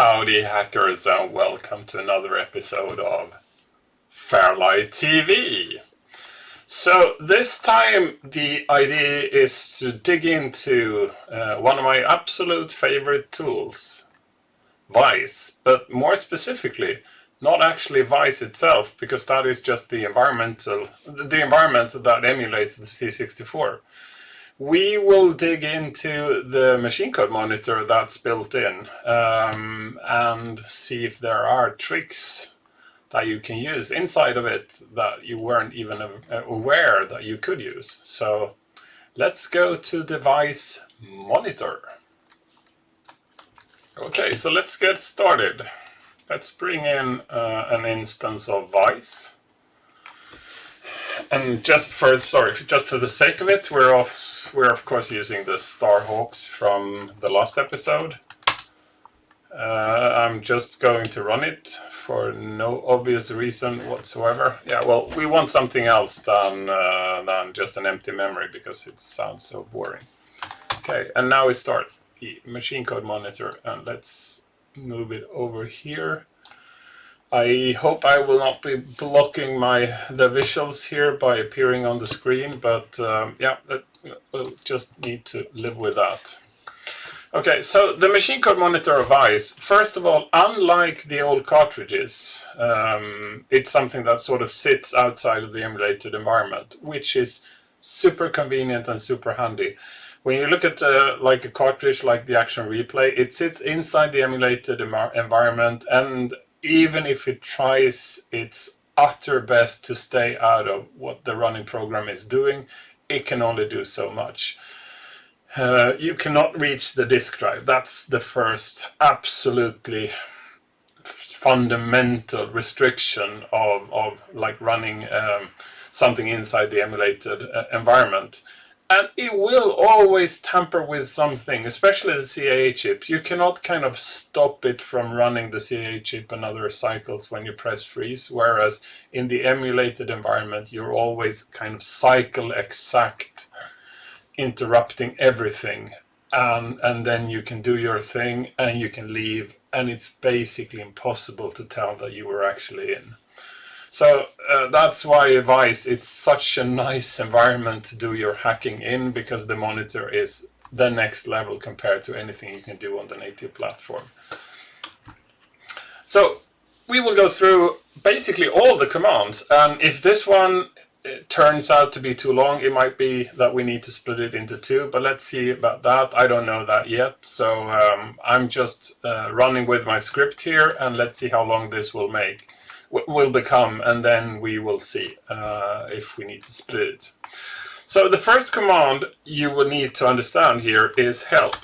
Howdy hackers, and welcome to another episode of FairLight TV. So this time the idea is to dig into one of my absolute favorite tools, Vice, but more specifically not actually Vice itself, because that is just the environment that emulates the C64. We will dig into the machine code monitor that's built in and see if there are tricks that you can use inside of it that you weren't even aware that you could use. So let's go to the Vice monitor. Okay, so let's get started. Let's bring in an instance of Vice. And just for the sake of it, we're of course using the Starhawks from the last episode. I'm just going to run it for no obvious reason whatsoever. Yeah, well, we want something else than just an empty memory because it sounds so boring. Okay, and now we start the machine code monitor, and let's move it over here. I hope I will not be blocking the visuals here by appearing on the screen, but yeah, we'll just need to live with that. Okay, so the machine code monitor of Vice, first of all, unlike the old cartridges, it's something that sort of sits outside of the emulated environment, which is super convenient and super handy. When you look at like a cartridge like the Action Replay, it sits inside the emulated environment, and even if it tries its utter best to stay out of what the running program is doing, it can only do so much. You cannot reach the disk drive. That's the first absolutely fundamental restriction of like running something inside the emulated environment. And it will always tamper with something, especially the CAA chip. You cannot kind of stop it from running the CAA chip another cycles when you press freeze, whereas in the emulated environment, you're always kind of cycle exact, interrupting everything. And then you can do your thing and you can leave, and it's basically impossible to tell that you were actually in. So that's why Vice, it's such a nice environment to do your hacking in, because the monitor is the next level compared to anything you can do on the native platform. So we will go through basically all the commands, and if this one turns out to be too long, it might be that we need to split it into two, but let's see about that. I don't know that yet, so I'm just running with my script here, and let's see how long this will become, and then we will see if we need to split it. So the first command you will need to understand here is help.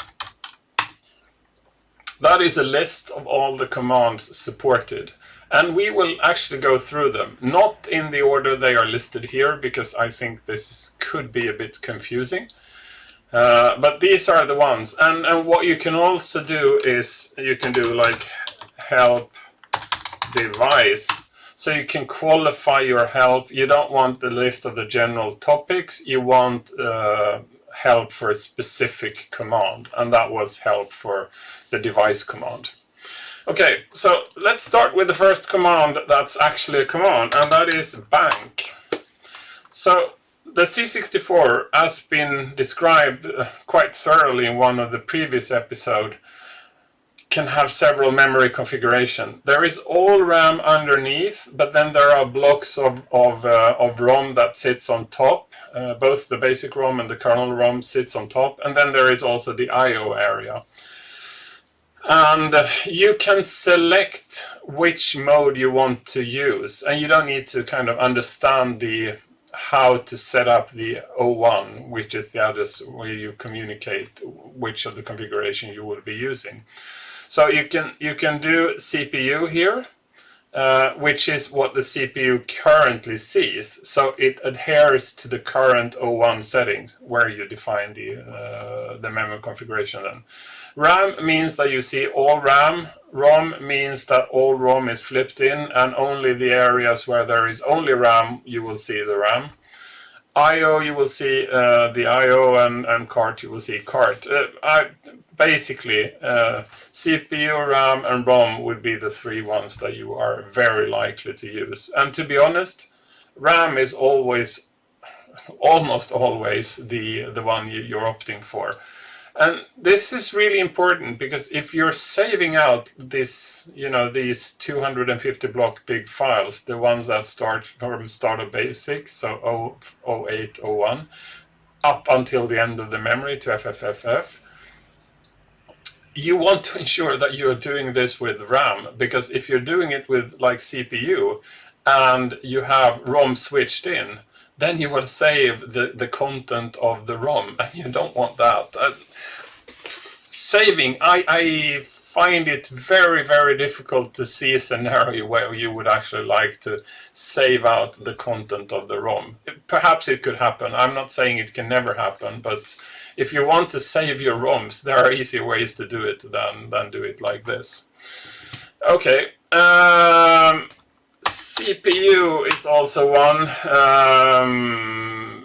That is a list of all the commands supported, and we will actually go through them, not in the order they are listed here, because I think this could be a bit confusing. But these are the ones, and what you can also do is you can do like help device, so you can qualify your help. You don't want the list of the general topics, you want help for a specific command, and that was help for the device command. Okay, so let's start with the first command that's actually a command, and that is bank. So the C64, as been described quite thoroughly in one of the previous episodes, can have several memory configuration. There is all RAM underneath, but then there are blocks of ROM that sits on top. Both the basic ROM and the kernel ROM sits on top, and then there is also the I/O area. And you can select which mode you want to use, and you don't need to kind of understand how to set up the O1, which is the address where you communicate which of the configuration you will be using. So you can do CPU here, which is what the CPU currently sees. So it adheres to the current O1 settings where you define the memory configuration. Then RAM means that you see all RAM. ROM means that all ROM is flipped in, and only the areas where there is only RAM you will see the RAM. I/O you will see the I/O, and cart you will see cart. basically, CPU, RAM, and ROM would be the three ones that you are very likely to use. And to be honest, RAM is almost always the one you're opting for. And this is really important because if you're saving out this, these 250 block big files, the ones that start from start of basic, so 08, 01, up until the end of the memory to FFFF, you want to ensure that you're doing this with RAM, because if you're doing it with like CPU and you have ROM switched in, then you will save the content of the ROM, and you don't want that. Saving, I find it very, very difficult to see a scenario where you would actually like to save out the content of the ROM. Perhaps it could happen. I'm not saying it can never happen, but if you want to save your ROMs, there are easier ways to do it than do it like this. Okay. CPU is also one.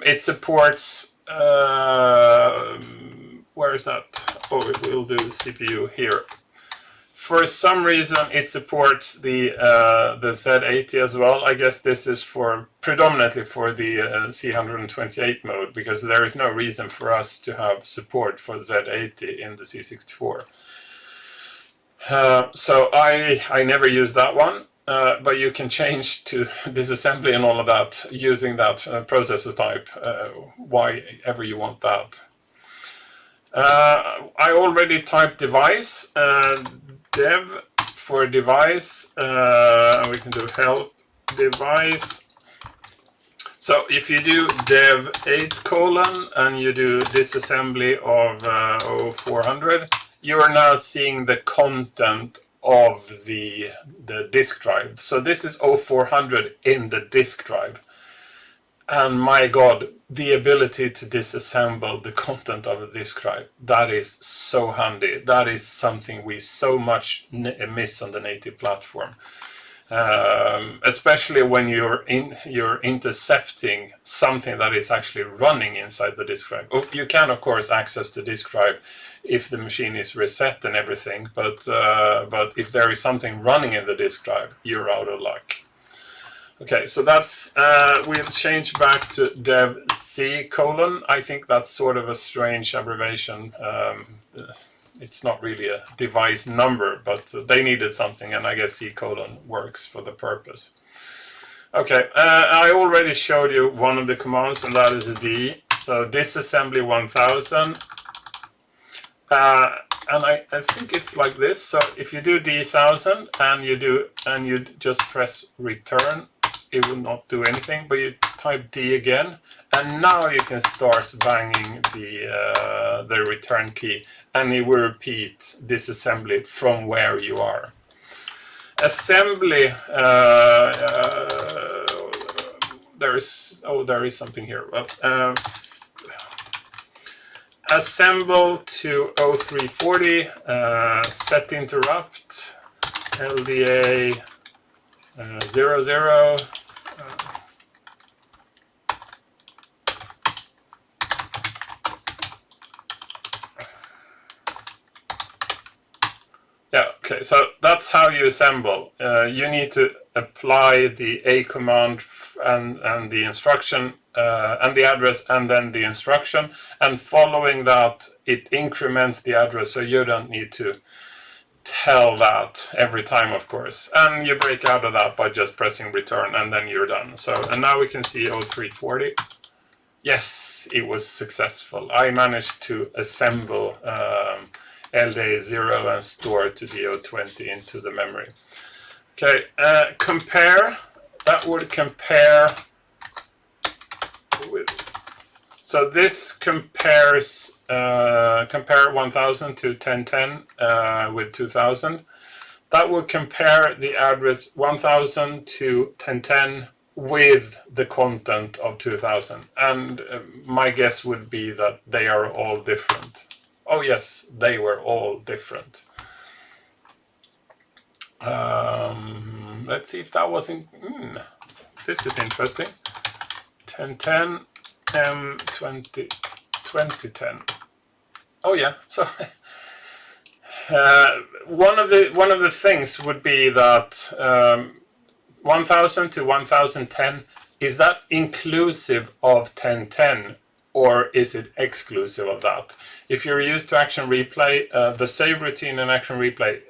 It supports... where is that? Oh, it will do CPU here. For some reason, it supports the Z80 as well. I guess this is predominantly for the C128 mode, because there is no reason for us to have support for Z80 in the C64. So I never use that one. But you can change to disassembly and all of that using that processor type, why ever you want that. I already typed device, dev for device, we can do help device. So if you do dev 8 : and you do disassembly of 0400, you are now seeing the content of the disk drive. So this is 0400 in the disk drive. And my God, the ability to disassemble the content of a disk drive, that is so handy. That is something we so much miss on the native platform. Especially when you're intercepting something that is actually running inside the disk drive. You can, of course, access the disk drive if the machine is reset and everything, but if there is something running in the disk drive, you're out of luck. Okay, so that's, we'll change back to dev C:. I think that's sort of a strange abbreviation. It's not really a device number, but they needed something, and I guess C:: works for the purpose. Okay, I already showed you one of the commands, and that is a D. So disassembly 1000. And I think it's like this. So if you do D1000 and you just press return, it will not do anything, but you type D again, and now you can start banging the return key, and it will repeat disassembly from where you are. Assembly, there is something here. Well, assemble to 0340, set interrupt, LDA 00. Yeah, okay, so that's how you assemble. You need to apply the A command and the instruction and the address and then the instruction, and following that it increments the address, so you don't need to tell that every time, of course. And you break out of that by just pressing return, and then you're done. So, and now we can see 0340. Yes, it was successful. I managed to assemble LDA 0 and store to DO20 into the memory. Okay, compare. That would compare with. So this compares compare 1000 to 1010 with 2000. That would compare the address 1000 to 1010 with the content of 2000. And my guess would be that they are all different. Oh yes, they were all different. Let's see if that wasn't. This is interesting. 1010 M20 2010. Oh yeah, so One of the things would be that 1000 to 1010, is that inclusive of 1010 or is it exclusive of that? If you're used to Action Replay, the save routine in Action Replay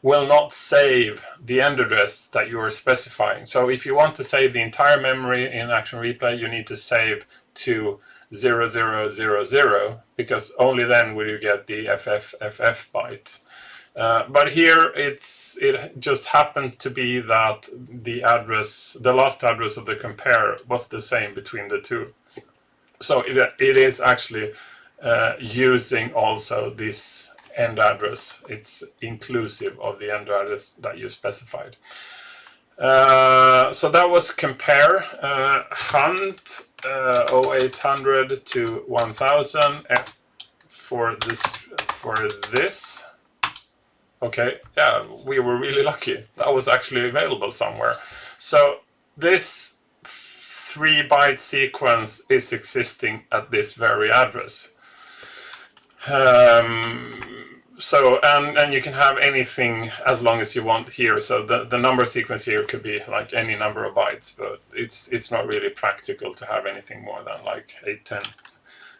will not save the end address that you are specifying. So if you want to save the entire memory in Action Replay, you need to save to 0000, because only then will you get the FFFF byte. But here it just happened to be that the last address of the compare was the same between the two. So it is actually using also this end address. It's inclusive of the end address that you specified. So that was compare. Hunt 0800 to 1000 for this. Okay, yeah, we were really lucky. That was actually available somewhere. So this 3-byte sequence is existing at this very address. So and you can have anything as long as you want here. So the number sequence here could be like any number of bytes, but it's not really practical to have anything more than like 8-10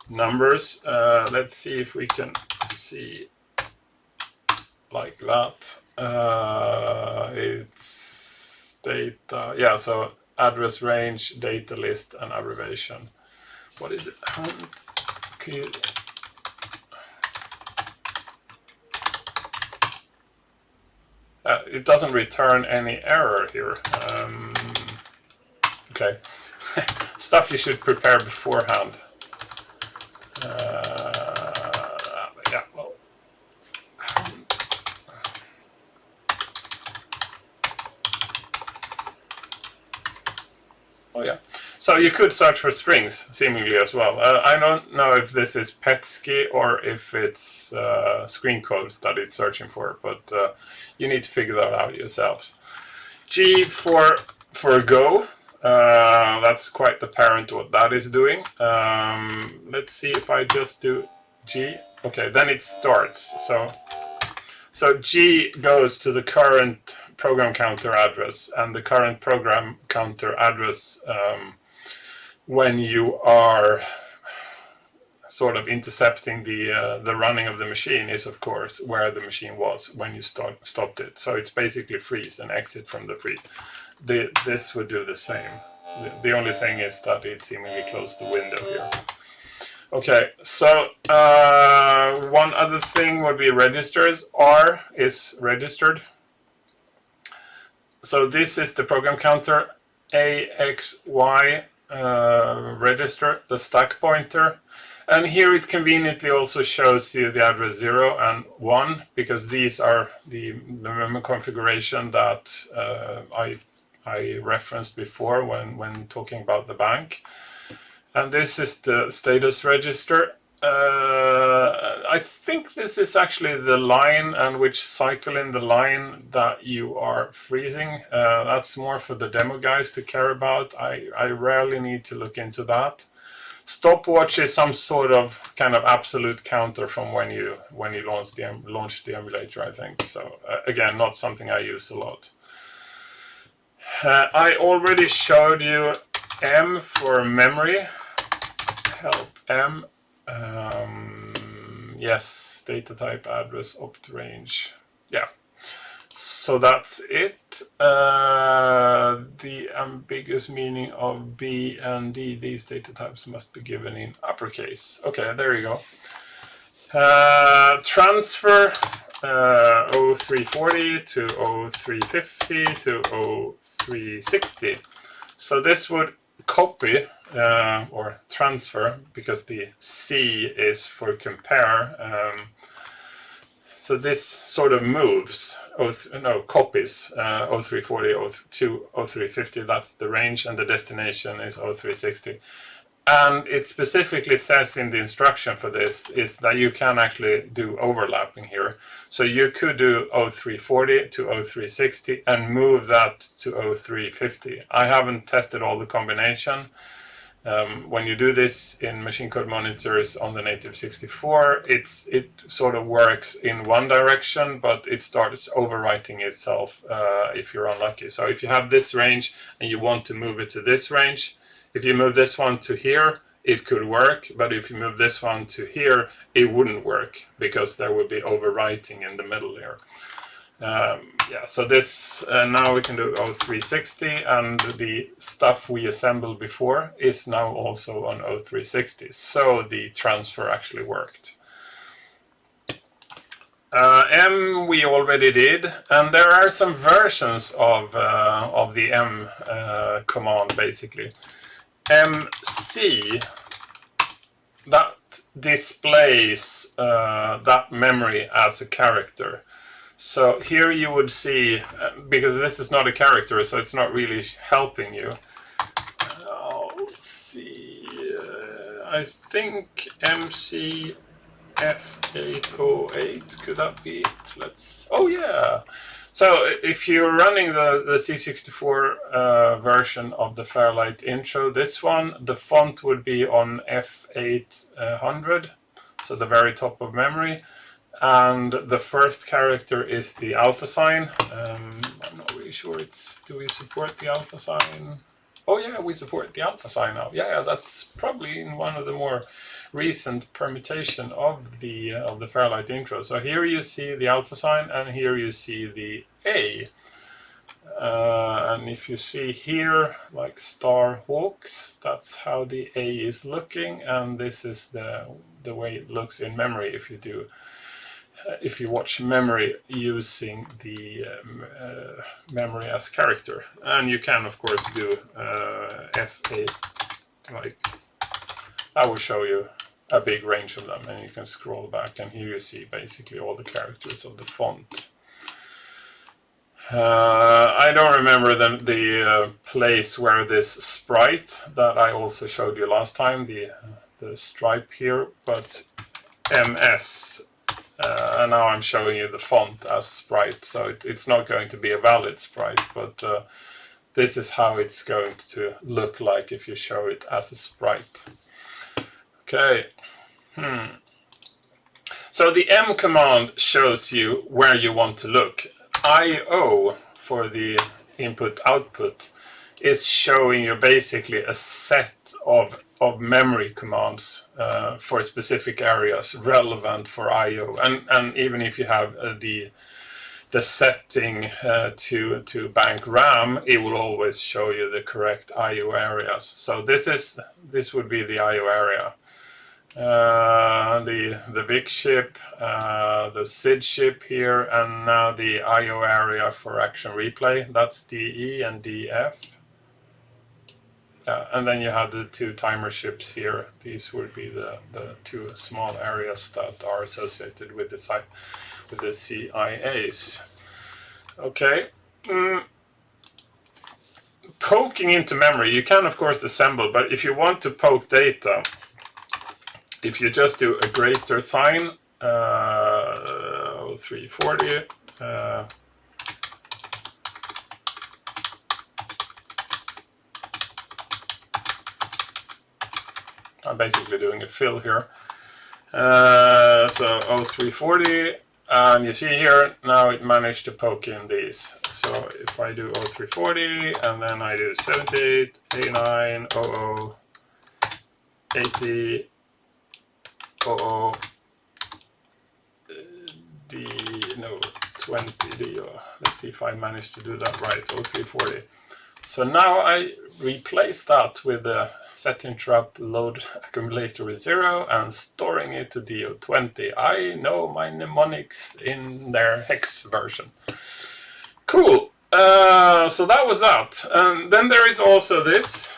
numbers. Let's see if we can see like that. It's data, yeah, so address range, data list, and abbreviation. What is it? It doesn't return any error here. Okay, stuff you should prepare beforehand. Yeah, well. Oh yeah. So you could search for strings, seemingly, as well. I don't know if this is Petsky or if it's screen codes that it's searching for, but you need to figure that out yourselves. G for go. That's quite apparent what that is doing. Let's see if I just do G. Okay, then it starts. So G goes to the current program counter address, and the current program counter address when you are sort of intercepting the running of the machine is, of course, where the machine was when you stopped it. So it's basically freeze and exit from the freeze. This would do the same. The only thing is that it seemingly closed the window here. Okay, so one other thing would be registers. R is registered. So this is the program counter, AXY register, the stack pointer. And here it conveniently also shows you the address 0 and 1, because these are the memory configuration that I referenced before when talking about the bank. And this is the status register. I think this is actually the line and which cycle in the line that you are freezing. That's more for the demo guys to care about. I rarely need to look into that. Stopwatch is some sort of kind of absolute counter from when you launched the emulator, I think. So again, not something I use a lot. I already showed you M for memory. Help M. Yes, data type, address, opt range. Yeah. So that's it. The ambiguous meaning of B and D, these data types must be given in uppercase. Okay, there you go. Transfer 0340 to 0350 to 0360. So this would copy or transfer, because the C is for compare. So this sort of moves, copies 0340 to 0350, that's the range, and the destination is 0360. And it specifically says in the instruction for this is that you can actually do overlapping here. So you could do 0340 to 0360 and move that to 0350. I haven't tested all the combination. When you do this in machine code monitors on the native 64, it sort of works in one direction, but it starts overwriting itself if you're unlucky. So if you have this range and you want to move it to this range, if you move this one to here, it could work, but if you move this one to here, it wouldn't work because there would be overwriting in the middle here. Yeah, so this, now we can do 0360, and the stuff we assembled before is now also on 0360, so the transfer actually worked. M we already did, and there are some versions of the M command basically. MC, that displays that memory as a character. So here you would see, because this is not a character, so it's not really helping you. Let's see, I think MC F808, could that be it? Oh yeah! So if you're running the C64 version of the FairLight intro, this one, the font would be on F800, so the very top of memory. And the first character is the alpha sign. I'm not really sure do we support the alpha sign? Oh yeah, we support the alpha sign now. Yeah, that's probably in one of the more recent permutation of the FairLight intro. So here you see the alpha sign, and here you see the A. And if you see here, like star hawks, that's how the A is looking, and this is the way it looks in memory if you watch memory using the memory as character. And you can of course do F8, like I will show you a big range of them, and you can scroll back, and here you see basically all the characters of the font. I don't remember the place where this sprite that I also showed you last time, the stripe here, but MS. And now I'm showing you the font as sprite, so it's not going to be a valid sprite, but this is how it's going to look like if you show it as a sprite. Okay. So the M command shows you where you want to look. IO for the input-output is showing you basically a set of memory commands for specific areas relevant for I/O, and even if you have the setting to bank RAM, it will always show you the correct I/O areas. So this would be the I/O area. The big ship, the SID ship here, and now the I/O area for action replay. That's DE and DF. And then you have the two timer ships here. These would be the two small areas that are associated with the CIAs. Okay. Poking into memory, you can of course assemble, but if you want to poke data, if you just do a greater sign, 340, I'm basically doing a fill here. So 0340, and you see here, now it managed to poke in these. So if I do 0340, and then I do 78, 89, 00, 80, 00, 20D, let's see if I managed to do that right, 0340. So now I replace that with the set interrupt load accumulator with 0 and storing it to DO20. I know my mnemonics in their hex version. Cool. So that was that. And then there is also this.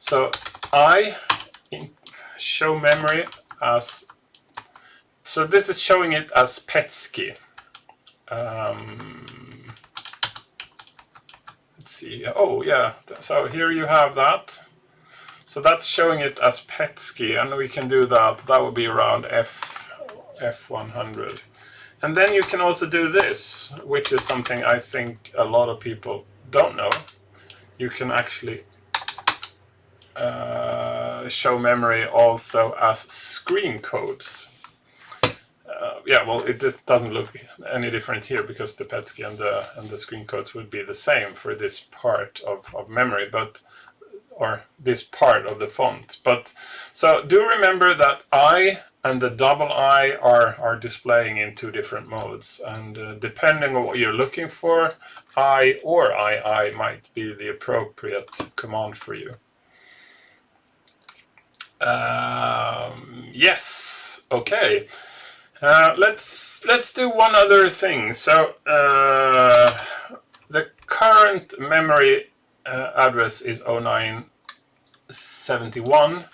So I show memory as. So this is showing it as Petsky. See. Oh yeah, so here you have that. So that's showing it as Petsky, and we can do that. That would be around F100. And then you can also do this, which is something I think a lot of people don't know. You can actually show memory also as screen codes. Yeah, well, it just doesn't look any different here because the PETSCII and the screen codes would be the same for this part of memory, but or this part of the font. But so do remember that I and the double I are displaying in two different modes, and depending on what you're looking for, I or II might be the appropriate command for you. Yes, okay. Let's do one other thing. So the current memory address is 0971,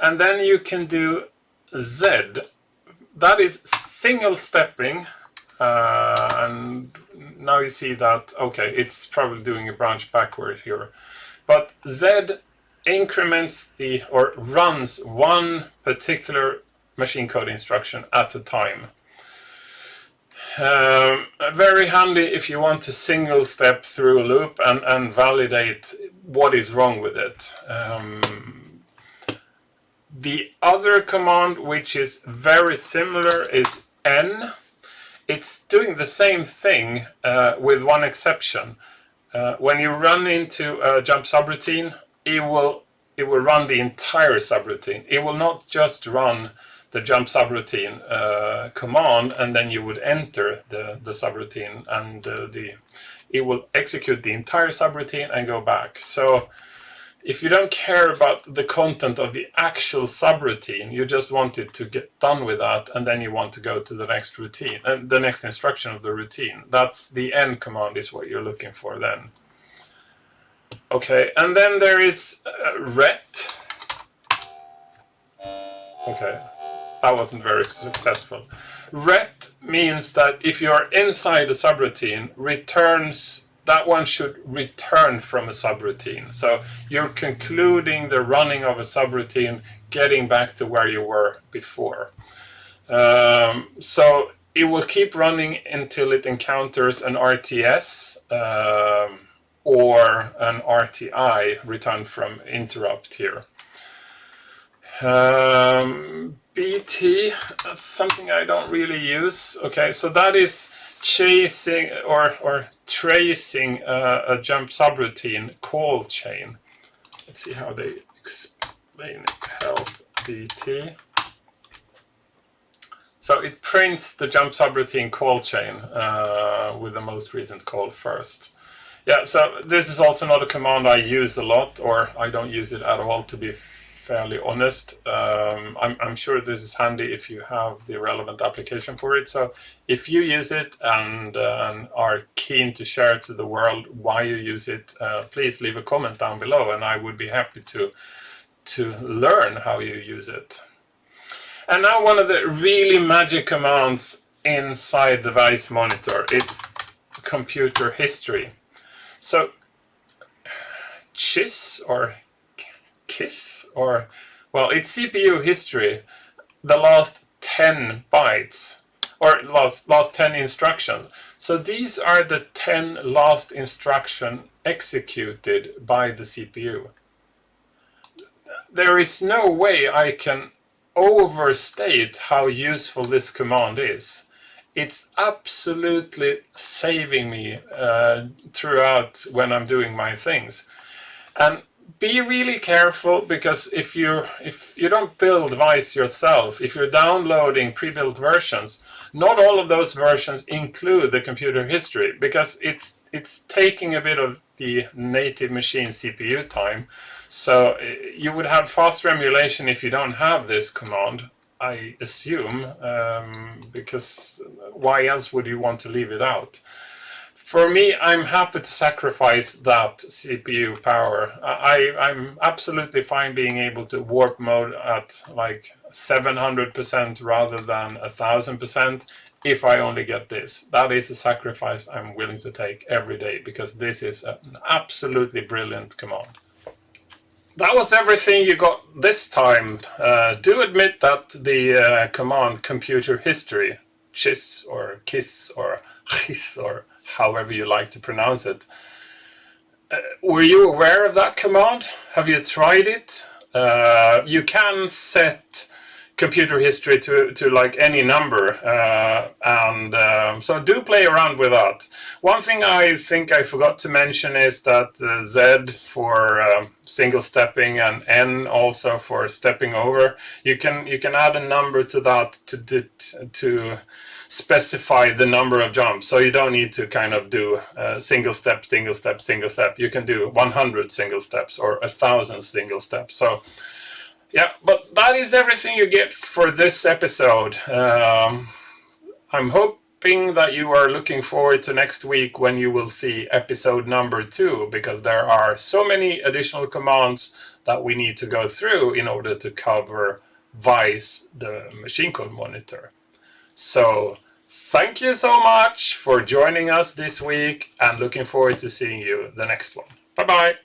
and then you can do Z. That is single stepping, and now you see that, okay, it's probably doing a branch backward here, but Z increments or runs one particular machine code instruction at a time. Very handy if you want to single step through a loop and validate what is wrong with it. The other command, which is very similar, is N. It's doing the same thing with one exception. When you run into a jump subroutine, it will run the entire subroutine. It will not just run the jump subroutine command and then you would enter the subroutine, and it will execute the entire subroutine and go back. So if you don't care about the content of the actual subroutine, you just want it to get done with that, and then you want to go to the next routine and the next instruction of the routine. That's the N command is what you're looking for then. Okay, and then there is ret. Okay, that wasn't very successful. Ret means that if you're inside a subroutine, that one should return from a subroutine. So you're concluding the running of a subroutine, getting back to where you were before. So it will keep running until it encounters an RTS or an RTI, return from interrupt here. BT, that's something I don't really use. Okay, so that is chasing or tracing a jump subroutine call chain. Let's see how they explain it. Help BT. So it prints the jump subroutine call chain with the most recent call first. Yeah, so this is also not a command I use a lot, or I don't use it at all, to be fairly honest. I'm sure this is handy if you have the relevant application for it. So if you use it and are keen to share to the world why you use it, please leave a comment down below, and I would be happy to learn how you use it. And now one of the really magic commands inside the Vice monitor, it's computer history. So CHIS or KISS, or, well, it's CPU history, the last 10 bytes, or last 10 instructions. So these are the 10 last instructions executed by the CPU. There is no way I can overstate how useful this command is. It's absolutely saving me throughout when I'm doing my things. And be really careful, because if you don't build Vice yourself, if you're downloading pre-built versions, not all of those versions include the computer history, because it's taking a bit of the native machine CPU time. So you would have faster emulation if you don't have this command, I assume, because why else would you want to leave it out? For me, I'm happy to sacrifice that CPU power. I'm absolutely fine being able to warp mode at like 700% rather than 1000% if I only get this. That is a sacrifice I'm willing to take every day, because this is an absolutely brilliant command. That was everything you got this time. Do admit that the command computer history, CHIS or KISS or CHIS or however you like to pronounce it, Were you aware of that command? Have you tried it? You can set computer history to like any number, so do play around with that. One thing I think I forgot to mention is that Z for single stepping and N also for stepping over. You can add a number to that to specify the number of jumps, so you don't need to kind of do single step, single step, single step. You can do 100 single steps or 1,000 single steps. So yeah, but that is everything you get for this episode. I'm hoping that you are looking forward to next week when you will see episode number 2, because there are so many additional commands that we need to go through in order to cover Vice, the machine code monitor. So thank you so much for joining us this week, and looking forward to seeing you the next one. Bye bye.